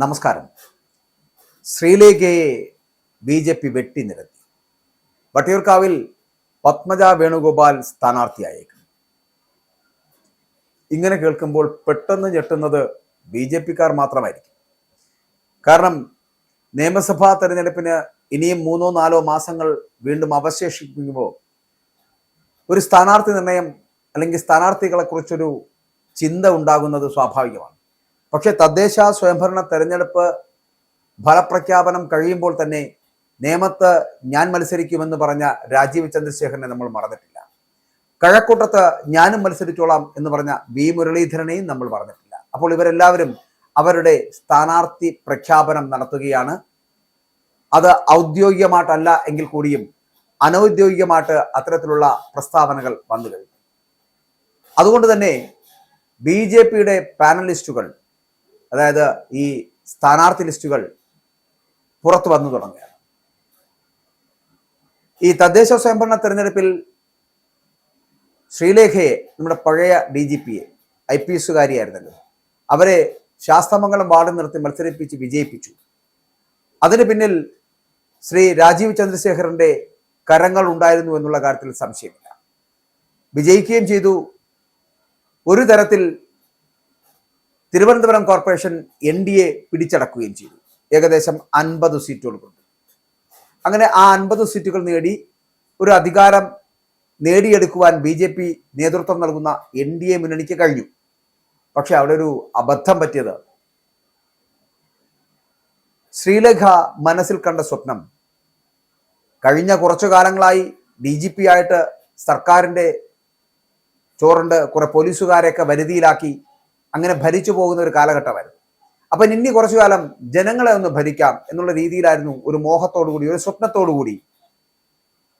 നമസ്കാരം. ശ്രീലേഖയെ ബി.ജെ.പി. വെട്ടിനിരത്തി. വട്ടിയൂർക്കാവിൽ പത്മജ വേണുഗോപാൽ സ്ഥാനാർത്ഥിയായേക്കും. ഇങ്ങനെ കേൾക്കുമ്പോൾ പെട്ടെന്ന് ഞെട്ടുന്നത് ബി.ജെ.പിക്കാർ മാത്രമായിരിക്കും. കാരണം നിയമസഭാ തെരഞ്ഞെടുപ്പിന് ഇനിയും 3-4 മാസങ്ങൾ വീണ്ടും അവശേഷിക്കുമ്പോൾ ഒരു സ്ഥാനാർത്ഥി നിർണയം അല്ലെങ്കിൽ സ്ഥാനാർത്ഥികളെ കുറിച്ചൊരു ചിന്ത ഉണ്ടാകുന്നത് സ്വാഭാവികമാണ്. പക്ഷേ തദ്ദേശ സ്വയംഭരണ തെരഞ്ഞെടുപ്പ് ഫലപ്രഖ്യാപനം കഴിയുമ്പോൾ തന്നെ നേമത്ത് ഞാൻ മത്സരിക്കുമെന്ന് പറഞ്ഞ രാജീവ് ചന്ദ്രശേഖരനെ നമ്മൾ മറന്നിട്ടില്ല. കഴക്കൂട്ടത്ത് ഞാനും മത്സരിച്ചോളാം എന്ന് പറഞ്ഞ വി മുരളീധരനെയും നമ്മൾ മറന്നിട്ടില്ല. അപ്പോൾ ഇവരെല്ലാവരും അവരുടെ സ്ഥാനാർത്ഥി പ്രഖ്യാപനം നടത്തുകയാണ്. അത് ഔദ്യോഗികമായിട്ടല്ല എങ്കിൽ കൂടിയും അനൗദ്യോഗികമായിട്ട് അത്തരത്തിലുള്ള പ്രസ്താവനകൾ വന്നു കഴിഞ്ഞു. അതുകൊണ്ട് തന്നെ ബി.ജെ.പിയുടെ പാനലിസ്റ്റുകൾ, അതായത് ഈ സ്ഥാനാർത്ഥി ലിസ്റ്റുകൾ പുറത്തു വന്നു തുടങ്ങുകയാണ്. ഈ തദ്ദേശ സ്വയംഭരണ തെരഞ്ഞെടുപ്പിൽ ശ്രീലേഖയെ, നമ്മുടെ പഴയ DGP-യെ, IPS-കാരിയായിരുന്നല്ലോ, അവരെ ശാസ്തമംഗലം വാർഡ് നിർത്തി മത്സരിപ്പിച്ച് വിജയിപ്പിച്ചു. അതിന് പിന്നിൽ ശ്രീ രാജീവ് ചന്ദ്രശേഖരന്റെ കരങ്ങൾ ഉണ്ടായിരുന്നു എന്നുള്ള കാര്യത്തിൽ സംശയമില്ല. വിജയിക്കുകയും ചെയ്തു. ഒരു തരത്തിൽ തിരുവനന്തപുരം കോർപ്പറേഷൻ NDA പിടിച്ചടക്കുകയും ചെയ്തു, ഏകദേശം 50 സീറ്റുകൾ കൊണ്ട്. അങ്ങനെ ആ 50 സീറ്റുകൾ നേടി ഒരു അധികാരം നേടിയെടുക്കുവാൻ BJP നേതൃത്വം നൽകുന്ന NDA മുന്നണിക്ക് കഴിഞ്ഞു. പക്ഷെ അവിടെ ഒരു അബദ്ധം പറ്റിയത്, ശ്രീലേഖ മനസ്സിൽ കണ്ട സ്വപ്നം കഴിഞ്ഞ കുറച്ചു കാലങ്ങളായി DGP ആയിട്ട് സർക്കാരിൻ്റെ ചോറുണ്ട് കുറെ പോലീസുകാരെയൊക്കെ വരുതിയിലാക്കി അങ്ങനെ ഭരിച്ചു പോകുന്ന ഒരു കാലഘട്ടമായിരുന്നു. അപ്പം ഇനി കുറച്ചു കാലം ജനങ്ങളെ ഒന്ന് ഭരിക്കാം എന്നുള്ള രീതിയിലായിരുന്നു ഒരു മോഹത്തോടുകൂടി, ഒരു സ്വപ്നത്തോടുകൂടി.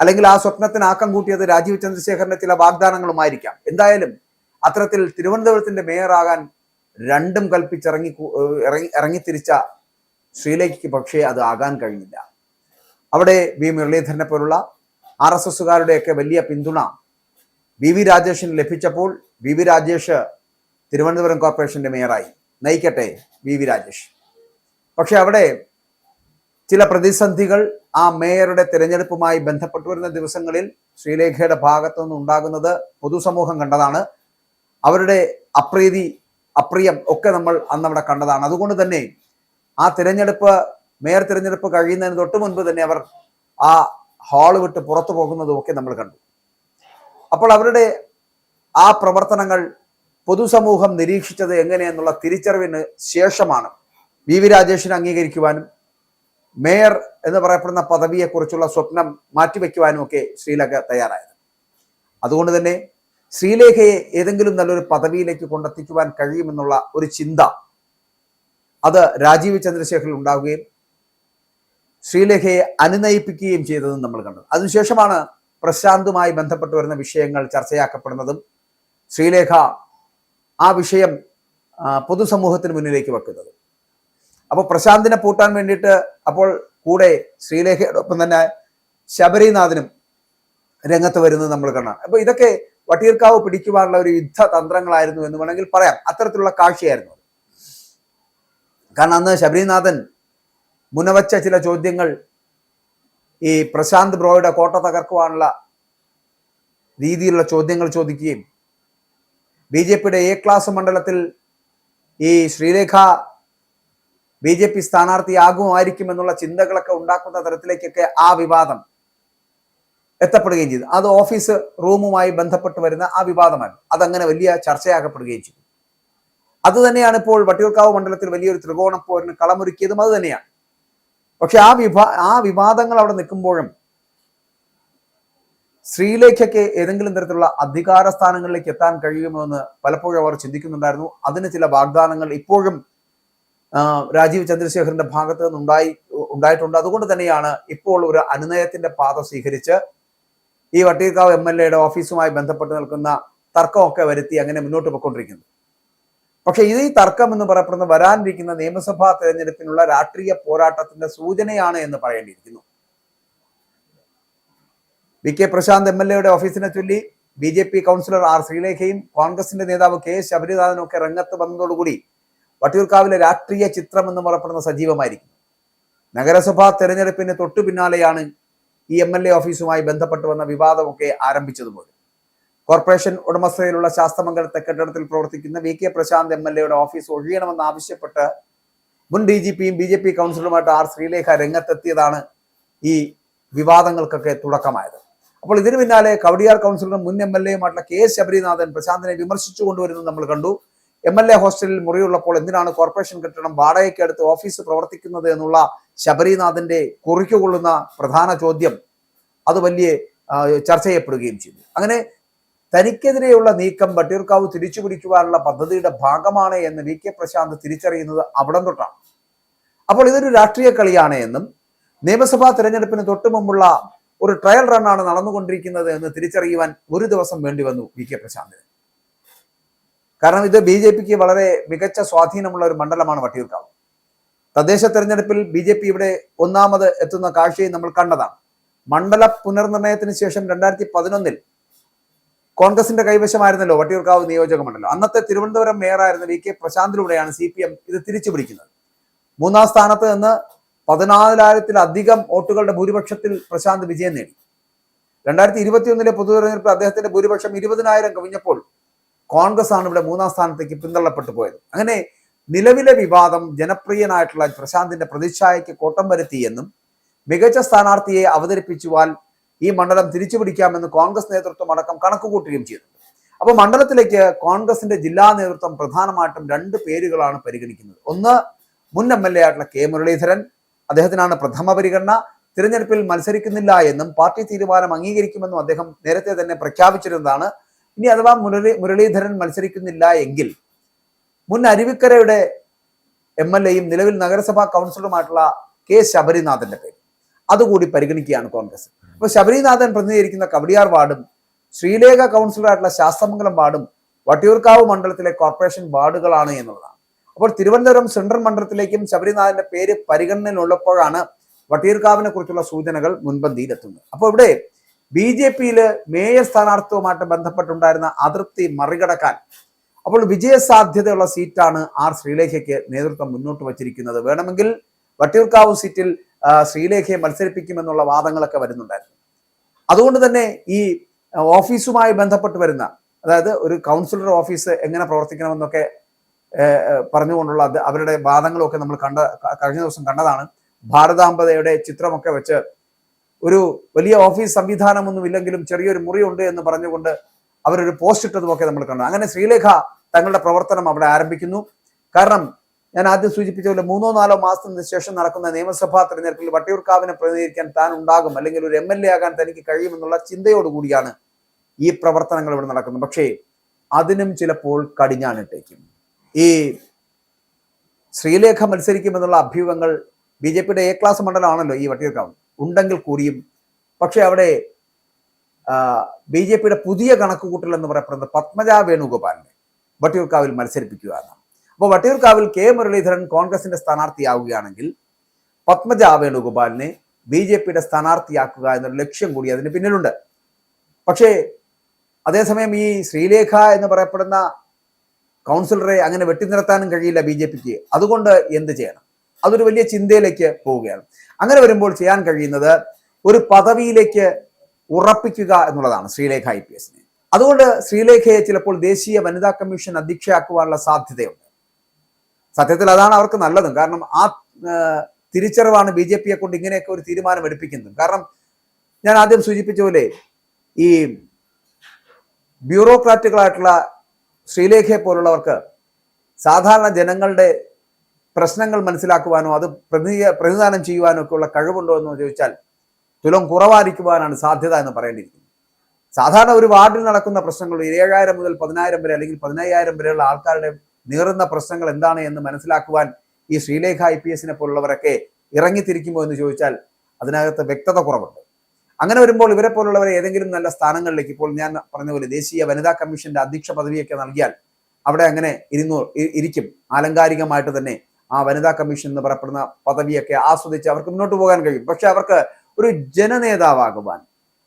അല്ലെങ്കിൽ ആ സ്വപ്നത്തിന് ആക്കം കൂട്ടിയത് രാജീവ് ചന്ദ്രശേഖരന്റെ ചില വാഗ്ദാനങ്ങളുമായിരിക്കാം. എന്തായാലും അത്തരത്തിൽ തിരുവനന്തപുരത്തിന്റെ മേയറാകാൻ രണ്ടും ഇറങ്ങിത്തിരിച്ച ശ്രീലേഖയ്ക്ക് പക്ഷേ അത് ആകാൻ കഴിഞ്ഞില്ല. അവിടെ വി മുരളീധരനെ പോലുള്ള RSSകാരുടെയൊക്കെ വലിയ പിന്തുണ VV രാജേഷിന് ലഭിച്ചപ്പോൾ VV രാജേഷ് തിരുവനന്തപുരം കോർപ്പറേഷന്റെ മേയറായി. നയിക്കട്ടെ VV രാജേഷ്. പക്ഷെ അവിടെ ചില പ്രതിസന്ധികൾ ആ മേയറുടെ തിരഞ്ഞെടുപ്പുമായി ബന്ധപ്പെട്ടു വരുന്ന ദിവസങ്ങളിൽ ശ്രീലേഖയുടെ ഭാഗത്തുനിന്ന് ഉണ്ടാകുന്നത് പൊതുസമൂഹം കണ്ടതാണ്. അവരുടെ അപ്രിയം ഒക്കെ നമ്മൾ അന്നവിടെ കണ്ടതാണ്. അതുകൊണ്ട് തന്നെ ആ മേയർ തിരഞ്ഞെടുപ്പ് കഴിയുന്നതിന് തൊട്ട് മുൻപ് തന്നെ അവർ ആ ഹാള് വിട്ട് പുറത്തു പോകുന്നതും ഒക്കെ നമ്മൾ കണ്ടു. അപ്പോൾ അവരുടെ ആ പ്രവർത്തനങ്ങൾ പൊതുസമൂഹം നിരീക്ഷിച്ചത് എങ്ങനെയെന്നുള്ള തിരിച്ചറിവിന് ശേഷമാണ് VV രാജേഷിനെ അംഗീകരിക്കുവാനും മേയർ എന്ന് പറയപ്പെടുന്ന പദവിയെക്കുറിച്ചുള്ള സ്വപ്നം മാറ്റിവെക്കുവാനും ഒക്കെ ശ്രീലേഖ തയ്യാറായത്. അതുകൊണ്ട് തന്നെ ശ്രീലേഖയെ ഏതെങ്കിലും നല്ലൊരു പദവിയിലേക്ക് കൊണ്ടെത്തിക്കുവാൻ കഴിയുമെന്നുള്ള ഒരു ചിന്ത അത് രാജീവ് ചന്ദ്രശേഖരിൽ ഉണ്ടാവുകയും ശ്രീലേഖയെ അനുനയിപ്പിക്കുകയും ചെയ്തതും നമ്മൾ കണ്ടത്. അതിനുശേഷമാണ് പ്രശാന്തുമായി ബന്ധപ്പെട്ട് വരുന്ന വിഷയങ്ങൾ ചർച്ചയാക്കപ്പെടുന്നതും ശ്രീലേഖ ആ വിഷയം പൊതുസമൂഹത്തിന് മുന്നിലേക്ക് വെക്കുന്നത്. അപ്പോൾ പ്രശാന്തിനെ പൂട്ടാൻ വേണ്ടിയിട്ട് അപ്പോൾ കൂടെ ശ്രീലേഖയോടൊപ്പം തന്നെ ശബരിനാഥനും രംഗത്ത് വരുന്നത് നമ്മൾ കാണാം. അപ്പോൾ ഇതൊക്കെ വട്ടിയൂർക്കാവ് പിടിക്കുവാനുള്ള ഒരു യുദ്ധതന്ത്രങ്ങളായിരുന്നു എന്ന് വേണമെങ്കിൽ പറയാം. അത്തരത്തിലുള്ള കാഴ്ചയായിരുന്നു. കാരണം അന്ന് ശബരിനാഥൻ മുനവച്ച ചില ചോദ്യങ്ങൾ ഈ പ്രശാന്ത് ബ്രോയുടെ കോട്ട തകർക്കുവാനുള്ള രീതിയിലുള്ള ചോദ്യങ്ങൾ ചോദിക്കുകയും BJPയുടെ A ക്ലാസ് മണ്ഡലത്തിൽ ഈ ശ്രീലേഖ BJP സ്ഥാനാർത്ഥിയാകുമായിരിക്കും എന്നുള്ള ചിന്തകളൊക്കെ ഉണ്ടാക്കുന്ന തരത്തിലേക്കൊക്കെ ആ വിവാദം എത്തപ്പെടുകയും ചെയ്തു. അത് ഓഫീസ് റൂമുമായി ബന്ധപ്പെട്ട് വരുന്ന ആ വിവാദമാണ്. അതങ്ങനെ വലിയ ചർച്ചയാക്കപ്പെടുകയും ചെയ്തു. അത് തന്നെയാണ് ഇപ്പോൾ വട്ടിയൂർക്കാവ് മണ്ഡലത്തിൽ വലിയൊരു ത്രികോണ പോരിന് കളമൊരുക്കിയതും അത് തന്നെയാണ്. പക്ഷെ ആ വിവാദങ്ങൾ അവിടെ നിൽക്കുമ്പോഴും ശ്രീലേഖയ്ക്ക് ഏതെങ്കിലും തരത്തിലുള്ള അധികാര സ്ഥാനങ്ങളിലേക്ക് എത്താൻ കഴിയുമോ എന്ന് പലപ്പോഴും അവർ ചിന്തിക്കുന്നുണ്ടായിരുന്നു. അതിന് ചില വാഗ്ദാനങ്ങൾ ഇപ്പോഴും രാജീവ് ചന്ദ്രശേഖരന്റെ ഭാഗത്ത് നിന്ന് ഉണ്ടായിട്ടുണ്ട്. അതുകൊണ്ട് തന്നെയാണ് ഇപ്പോൾ ഒരു അനുനയത്തിന്റെ പാത സ്വീകരിച്ച് ഈ വട്ടിയൂർക്കാവ് MLA-യുടെ ഓഫീസുമായി ബന്ധപ്പെട്ട് നിൽക്കുന്ന തർക്കമൊക്കെ വരുത്തി അങ്ങനെ മുന്നോട്ട് പോയിക്കൊണ്ടിരിക്കുന്നത്. പക്ഷെ ഈ തർക്കം എന്ന് പറയപ്പെടുന്ന വരാനിരിക്കുന്ന നിയമസഭാ തെരഞ്ഞെടുപ്പിനുള്ള രാഷ്ട്രീയ പോരാട്ടത്തിന്റെ സൂചനയാണ് എന്ന് പറയേണ്ടിയിരിക്കുന്നു. VK പ്രശാന്ത് MLA-യുടെ ഓഫീസിനെ ചൊല്ലി BJP കൗൺസിലർ R ശ്രീലേഖയും കോൺഗ്രസിന്റെ നേതാവ് KS ശബരിനാഥനും ഒക്കെ രംഗത്ത് വന്നതോടുകൂടി വട്ടിയൂർക്കാവിലെ രാഷ്ട്രീയ ചിത്രം എന്ന് പറയപ്പെടുന്ന സജീവമായിരിക്കും. നഗരസഭാ തെരഞ്ഞെടുപ്പിന് തൊട്ടു പിന്നാലെയാണ് ഈ MLA ഓഫീസുമായി ബന്ധപ്പെട്ട് വന്ന വിവാദമൊക്കെ ആരംഭിച്ചതുപോലെ കോർപ്പറേഷൻ ഉടമസ്ഥതയിലുള്ള ശാസ്തമംഗലത്തെ കെട്ടിടത്തിൽ പ്രവർത്തിക്കുന്ന VK പ്രശാന്ത് MLAയുടെ ഓഫീസ് ഒഴിയണമെന്ന് ആവശ്യപ്പെട്ട് മുൻ DGPയും BJP കൗൺസിലറുമായിട്ട് R ശ്രീലേഖ രംഗത്തെത്തിയതാണ് ഈ വിവാദങ്ങൾക്കൊക്കെ തുടക്കമായത്. അപ്പോൾ ഇതിനു പിന്നാലെ കവടിയാർ കൗൺസിലറും മുൻ MLAയുമായിട്ടുള്ള K ശബരിനാഥൻ പ്രശാന്തിനെ വിമർശിച്ചു കൊണ്ടുവരുന്നത് നമ്മൾ കണ്ടു. MLA ഹോസ്റ്റലിൽ മുറിയുള്ളപ്പോൾ എന്തിനാണ് കോർപ്പറേഷൻ കെട്ടിടം വാടകയ്ക്ക് അടുത്ത് ഓഫീസ് പ്രവർത്തിക്കുന്നത് എന്നുള്ള ശബരിനാഥന്റെ കുറിക്കുകൊള്ളുന്ന പ്രധാന ചോദ്യം അത് വലിയ ചർച്ച ചെയ്യപ്പെടുകയും ചെയ്തു. അങ്ങനെ തനിക്കെതിരെയുള്ള നീക്കം വട്ടിയൂർക്കാവ് തിരിച്ചുപിടിക്കുവാനുള്ള പദ്ധതിയുടെ ഭാഗമാണ് എന്ന് VK പ്രശാന്ത് തിരിച്ചറിയുന്നത് അവിടം തൊട്ടാണ്. അപ്പോൾ ഇതൊരു രാഷ്ട്രീയ കളിയാണ് എന്നും നിയമസഭാ തെരഞ്ഞെടുപ്പിന് തൊട്ടു മുമ്പുള്ള ഒരു ട്രയൽ റണ്ണാണ് നടന്നുകൊണ്ടിരിക്കുന്നത് എന്ന് തിരിച്ചറിയുവാൻ ഒരു ദിവസം വേണ്ടി വന്നു VK പ്രശാന്തിന്. കാരണം ഇത് BJPക്ക് വളരെ മികച്ച സ്വാധീനമുള്ള ഒരു മണ്ഡലമാണ് വട്ടിയൂർക്കാവ്. തദ്ദേശ തെരഞ്ഞെടുപ്പിൽ BJP ഇവിടെ ഒന്നാമത് എത്തുന്ന കാഴ്ചയും നമ്മൾ കണ്ടതാണ്. മണ്ഡല പുനർനിർണയത്തിന് ശേഷം 2011 കോൺഗ്രസിന്റെ കൈവശമായിരുന്നല്ലോ വട്ടിയൂർക്കാവ് നിയോജക മണ്ഡലം. അന്നത്തെ തിരുവനന്തപുരം മേയറായിരുന്ന VK പ്രശാന്തിലൂടെയാണ് CPM ഇത് തിരിച്ചു പിടിക്കുന്നത്. 3ാം സ്ഥാനത്ത് നിന്ന് 14,000-ലധികം വോട്ടുകളുടെ ഭൂരിപക്ഷത്തിൽ പ്രശാന്ത് വിജയം നേടി. 2021 പൊതു തെരഞ്ഞെടുപ്പിൽ അദ്ദേഹത്തിന്റെ ഭൂരിപക്ഷം 20,000 കവിഞ്ഞപ്പോൾ കോൺഗ്രസ് ആണ് ഇവിടെ 3ാം സ്ഥാനത്തേക്ക് പിന്തള്ളപ്പെട്ടു പോയത്. അങ്ങനെ നിലവിലെ വിവാദം ജനപ്രിയനായിട്ടുള്ള പ്രശാന്തിന്റെ പ്രതിച്ഛായയ്ക്ക് കോട്ടം വരുത്തിയെന്നും മികച്ച സ്ഥാനാർത്ഥിയെ അവതരിപ്പിച്ചുവാൽ ഈ മണ്ഡലം തിരിച്ചു പിടിക്കാമെന്ന് കോൺഗ്രസ് നേതൃത്വം അടക്കം കണക്കുകൂട്ടുകയും ചെയ്തു. അപ്പോൾ മണ്ഡലത്തിലേക്ക് കോൺഗ്രസിന്റെ ജില്ലാ നേതൃത്വം പ്രധാനമായിട്ടും 2 പേരുകളാണ് പരിഗണിക്കുന്നത്. ഒന്ന് മുൻ MLA ആയിട്ടുള്ള K മുരളീധരൻ, അദ്ദേഹത്തിനാണ് പ്രഥമ പരിഗണന. തിരഞ്ഞെടുപ്പിൽ മത്സരിക്കുന്നില്ല എന്നും പാർട്ടി തീരുമാനം അംഗീകരിക്കുമെന്നും അദ്ദേഹം നേരത്തെ തന്നെ പ്രഖ്യാപിച്ചിരുന്നതാണ്. ഇനി അഥവാ മുരളീധരൻ മത്സരിക്കുന്നില്ല എങ്കിൽ മുൻ അരുവിക്കരയുടെ MLAയും നിലവിൽ നഗരസഭാ കൗൺസിലറുമായിട്ടുള്ള K ശബരിനാഥന്റെ പേര് അതുകൂടി പരിഗണിക്കുകയാണ് കോൺഗ്രസ്. അപ്പോൾ ശബരിനാഥൻ പ്രതിനിധീകരിക്കുന്ന കവടിയാർ വാർഡും ശ്രീലേഖ കൗൺസിലറായിട്ടുള്ള ശാസ്തമംഗലം വാർഡും വട്ടിയൂർക്കാവ് മണ്ഡലത്തിലെ കോർപ്പറേഷൻ വാർഡുകളാണ് എന്നുള്ളതാണ്. അപ്പോൾ തിരുവനന്തപുരം സെൻട്രൽ മണ്ഡലത്തിലേക്കും ശബരിനാഥന്റെ പേര് പരിഗണനയിലുള്ളപ്പോഴാണ് വട്ടിയൂർക്കാവിനെ കുറിച്ചുള്ള സൂചനകൾ മുൻപന്തിയിലെത്തുന്നത്. അപ്പോൾ ഇവിടെ BJPയില് മേയർ സ്ഥാനാർത്ഥിത്വവുമായിട്ട് ബന്ധപ്പെട്ടുണ്ടായിരുന്ന അതൃപ്തി മറികടക്കാൻ അപ്പോൾ വിജയ സാധ്യതയുള്ള സീറ്റാണ് R ശ്രീലേഖയ്ക്ക് നേതൃത്വം മുന്നോട്ട് വച്ചിരിക്കുന്നത്. വേണമെങ്കിൽ വട്ടിയൂർക്കാവ് സീറ്റിൽ ശ്രീലേഖയെ മത്സരിപ്പിക്കുമെന്നുള്ള വാദങ്ങളൊക്കെ വരുന്നുണ്ടായിരുന്നു. അതുകൊണ്ട് തന്നെ ഈ ഓഫീസുമായി ബന്ധപ്പെട്ട് വരുന്ന, അതായത് ഒരു കൗൺസിലർ ഓഫീസ് എങ്ങനെ പ്രവർത്തിക്കണമെന്നൊക്കെ പറഞ്ഞുകൊണ്ടുള്ള അവരുടെ വാദങ്ങളൊക്കെ നമ്മൾ കഴിഞ്ഞ ദിവസം കണ്ടതാണ്. ഭാരതാംബയുടെ ചിത്രമൊക്കെ വെച്ച് ഒരു വലിയ ഓഫീസ് സംവിധാനമൊന്നും ഇല്ലെങ്കിലും ചെറിയൊരു മുറിയുണ്ട് എന്ന് പറഞ്ഞുകൊണ്ട് അവരൊരു പോസ്റ്റ് ഇട്ടതുമൊക്കെ നമ്മൾ കണ്ടു. അങ്ങനെ ശ്രീലേഖ തങ്ങളുടെ പ്രവർത്തനം അവിടെ ആരംഭിക്കുന്നു. കാരണം ഞാൻ ആദ്യം സൂചിപ്പിച്ച പോലെ 3-4 മാസത്തിന് ശേഷം നടക്കുന്ന നിയമസഭാ തെരഞ്ഞെടുപ്പിൽ വട്ടിയൂർക്കാവിനെ പ്രതിനിധീകരിക്കാൻ താൻ ഉണ്ടാകും, അല്ലെങ്കിൽ ഒരു MLA ആകാൻ തനിക്ക് കഴിയുമെന്നുള്ള ചിന്തയോടുകൂടിയാണ് ഈ പ്രവർത്തനങ്ങൾ ഇവിടെ നടക്കുന്നത്. പക്ഷേ അതിനും ചിലപ്പോൾ കടിഞ്ഞാണിട്ടേക്കും. ഈ ശ്രീലേഖ മത്സരിക്കുമെന്നുള്ള അഭ്യൂഹങ്ങൾ BJPയുടെ A ക്ലാസ് മണ്ഡലമാണല്ലോ ഈ വട്ടിയൂർക്കാവ്, ഉണ്ടെങ്കിൽ കൂടിയും പക്ഷെ അവിടെ BJPയുടെ പുതിയ കണക്കുകൂട്ടൽ എന്ന് പറയപ്പെടുന്നത് പത്മജ വേണുഗോപാലിനെ വട്ടിയൂർക്കാവിൽ മത്സരിപ്പിക്കുക എന്നാണ്. അപ്പോൾ വട്ടിയൂർക്കാവിൽ K മുരളീധരൻ കോൺഗ്രസിന്റെ സ്ഥാനാർത്ഥിയാവുകയാണെങ്കിൽ പത്മജ വേണുഗോപാലിനെ BJPയുടെ സ്ഥാനാർത്ഥിയാക്കുക എന്നൊരു ലക്ഷ്യം കൂടി അതിന് പിന്നിലുണ്ട്. പക്ഷേ അതേസമയം ഈ ശ്രീലേഖ എന്ന് പറയപ്പെടുന്ന കൗൺസിലറെ അങ്ങനെ വെട്ടിനിർത്താനും കഴിയില്ല BJPക്ക്. അതുകൊണ്ട് എന്ത് ചെയ്യണം? അതൊരു വലിയ ചിന്തയിലേക്ക് പോവുകയാണ്. അങ്ങനെ വരുമ്പോൾ ചെയ്യാൻ കഴിയുന്നത് ഒരു പദവിയിലേക്ക് ഉറപ്പിക്കുക എന്നുള്ളതാണ് ശ്രീലേഖ IPSനെ. അതുകൊണ്ട് ശ്രീലേഖയെ ചിലപ്പോൾ ദേശീയ വനിതാ കമ്മീഷൻ അധ്യക്ഷയാക്കുവാനുള്ള സാധ്യതയുണ്ട്. സത്യത്തിൽ അതാണ് അവർക്ക് നല്ലതും. കാരണം ആ തിരിച്ചറിവാണ് BJPയെ കൊണ്ട് ഇങ്ങനെയൊക്കെ ഒരു തീരുമാനം എടുപ്പിക്കുന്നത്. കാരണം ഞാൻ ആദ്യം സൂചിപ്പിച്ച പോലെ ഈ ബ്യൂറോക്രാറ്റുകളായിട്ടുള്ള ശ്രീലേഖയെ പോലുള്ളവർക്ക് സാധാരണ ജനങ്ങളുടെ പ്രശ്നങ്ങൾ മനസ്സിലാക്കുവാനോ അത് പ്രതിനിധാനം ചെയ്യുവാനോ ഒക്കെ ഉള്ള കഴിവുണ്ടോ എന്ന് ചോദിച്ചാൽ തുലം കുറവായിരിക്കുവാനാണ് സാധ്യത എന്ന് പറയേണ്ടിയിരിക്കുന്നത്. സാധാരണ ഒരു വാർഡിൽ നടക്കുന്ന പ്രശ്നങ്ങൾ 7,000 മുതൽ 10,000 വരെ അല്ലെങ്കിൽ 15,000 വരെയുള്ള ആൾക്കാരുടെ നീറുന്ന പ്രശ്നങ്ങൾ എന്താണ് എന്ന് മനസ്സിലാക്കുവാൻ ഈ ശ്രീലേഖ IPSനെ പോലുള്ളവരൊക്കെ ഇറങ്ങിത്തിരിക്കുമോ എന്ന് ചോദിച്ചാൽ അതിനകത്ത് വ്യക്തത കുറവുണ്ട്. അങ്ങനെ വരുമ്പോൾ ഇവരെ പോലുള്ളവരെ ഏതെങ്കിലും നല്ല സ്ഥാനങ്ങളിലേക്ക്, ഇപ്പോൾ ഞാൻ പറഞ്ഞ പോലെ ദേശീയ വനിതാ കമ്മീഷന്റെ അധ്യക്ഷ പദവിയൊക്കെ നൽകിയാൽ അവിടെ അങ്ങനെ ഇരിക്കും. ആലങ്കാരികമായിട്ട് തന്നെ ആ വനിതാ കമ്മീഷൻ എന്ന് പറയപ്പെടുന്ന പദവിയൊക്കെ ആസ്വദിച്ച് അവർക്ക് മുന്നോട്ട് പോകാൻ കഴിയും. പക്ഷെ അവർക്ക് ഒരു ജനനേതാവാകുവാൻ,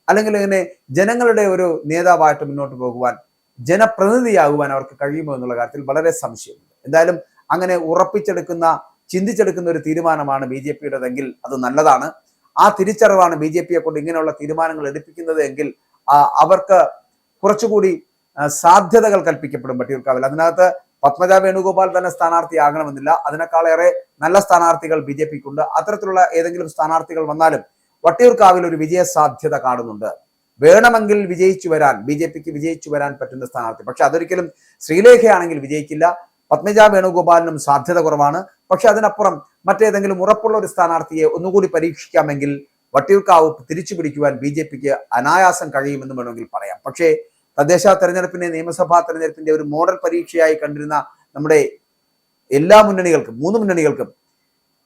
അല്ലെങ്കിൽ ഇങ്ങനെ ജനങ്ങളുടെ ഒരു നേതാവായിട്ട് മുന്നോട്ട് പോകുവാൻ, ജനപ്രതിനിധിയാകുവാൻ അവർക്ക് കഴിയുമോ എന്നുള്ള കാര്യത്തിൽ വളരെ സംശയമുണ്ട്. എന്തായാലും അങ്ങനെ ചിന്തിച്ചെടുക്കുന്ന ഒരു തീരുമാനമാണ് ബി ജെ പിയുടേതെങ്കിൽ അത് നല്ലതാണ്. ആ തിരിച്ചറിവാണ് ബി ജെ പിയെ കൊണ്ട് ഇങ്ങനെയുള്ള തീരുമാനങ്ങൾ എടുപ്പിക്കുന്നത് എങ്കിൽ അവർക്ക് കുറച്ചുകൂടി സാധ്യതകൾ കൽപ്പിക്കപ്പെടും വട്ടിയൂർക്കാവിൽ. അതിനകത്ത് പത്മജ വേണുഗോപാൽ തന്നെ സ്ഥാനാർത്ഥിയാകണമെന്നില്ല, അതിനേക്കാളേറെ നല്ല സ്ഥാനാർത്ഥികൾ ബി ജെ പിക്കുണ്ട്. അത്തരത്തിലുള്ള ഏതെങ്കിലും സ്ഥാനാർത്ഥികൾ വന്നാലും വട്ടിയൂർക്കാവിൽ ഒരു വിജയ സാധ്യത കാണുന്നുണ്ട്. വേണമെങ്കിൽ വിജയിച്ചു വരാൻ ബി ജെ പിക്ക് വിജയിച്ചു വരാൻ പറ്റുന്ന സ്ഥാനാർത്ഥി, പക്ഷെ അതൊരിക്കലും ശ്രീലേഖയാണെങ്കിൽ വിജയിക്കില്ല. പത്മജ വേണുഗോപാലിനും സാധ്യത കുറവാണ്. പക്ഷെ അതിനപ്പുറം മറ്റേതെങ്കിലും ഉറപ്പുള്ള ഒരു സ്ഥാനാർത്ഥിയെ ഒന്നുകൂടി പരീക്ഷിക്കാമെങ്കിൽ വട്ടിയൂർക്കാവ് തിരിച്ചു പിടിക്കുവാൻ ബി ജെ പിക്ക് അനായാസം കഴിയുമെന്ന് വേണമെങ്കിൽ പറയാം. പക്ഷേ തദ്ദേശ തെരഞ്ഞെടുപ്പിന്റെ നിയമസഭാ തെരഞ്ഞെടുപ്പിന്റെ ഒരു മോഡൽ പരീക്ഷയായി കണ്ടിരുന്ന നമ്മുടെ എല്ലാ മുന്നണികൾക്കും, 3 മുന്നണികൾക്കും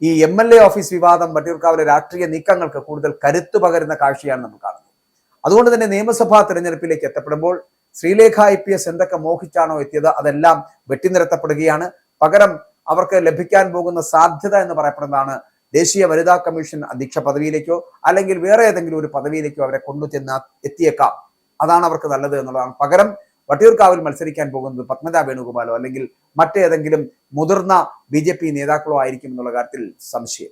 ഈ MLA ഓഫീസ് വിവാദം വട്ടിയൂർക്കാവിലെ രാഷ്ട്രീയ നീക്കങ്ങൾക്ക് കൂടുതൽ കരുത്തു പകരുന്ന കാഴ്ചയാണ് നമ്മൾ കാണുന്നത്. അതുകൊണ്ട് തന്നെ നിയമസഭാ തെരഞ്ഞെടുപ്പിലേക്ക് എത്തപ്പെടുമ്പോൾ ശ്രീലേഖ IPS എന്തൊക്കെ മോഹിച്ചാണോ എത്തിയത് അതെല്ലാം വെട്ടിനിരത്തപ്പെടുകയാണ്. പകരം അവർക്ക് ലഭിക്കാൻ പോകുന്ന സാധ്യത എന്ന് പറയപ്പെടുന്നതാണ് ദേശീയ വനിതാ കമ്മീഷൻ അധ്യക്ഷ പദവിയിലേക്കോ അല്ലെങ്കിൽ വേറെ ഏതെങ്കിലും ഒരു പദവിയിലേക്കോ അവരെ എത്തിയേക്കാം. അതാണ് അവർക്ക് നല്ലത് എന്നുള്ളതാണ്. പകരം വട്ടിയൂർക്കാവിൽ മത്സരിക്കാൻ പോകുന്നത് പത്മജ വേണുഗോപാലോ അല്ലെങ്കിൽ മറ്റേതെങ്കിലും മുതിർന്ന BJP നേതാക്കളോ ആയിരിക്കും എന്നുള്ള കാര്യത്തിൽ സംശയം.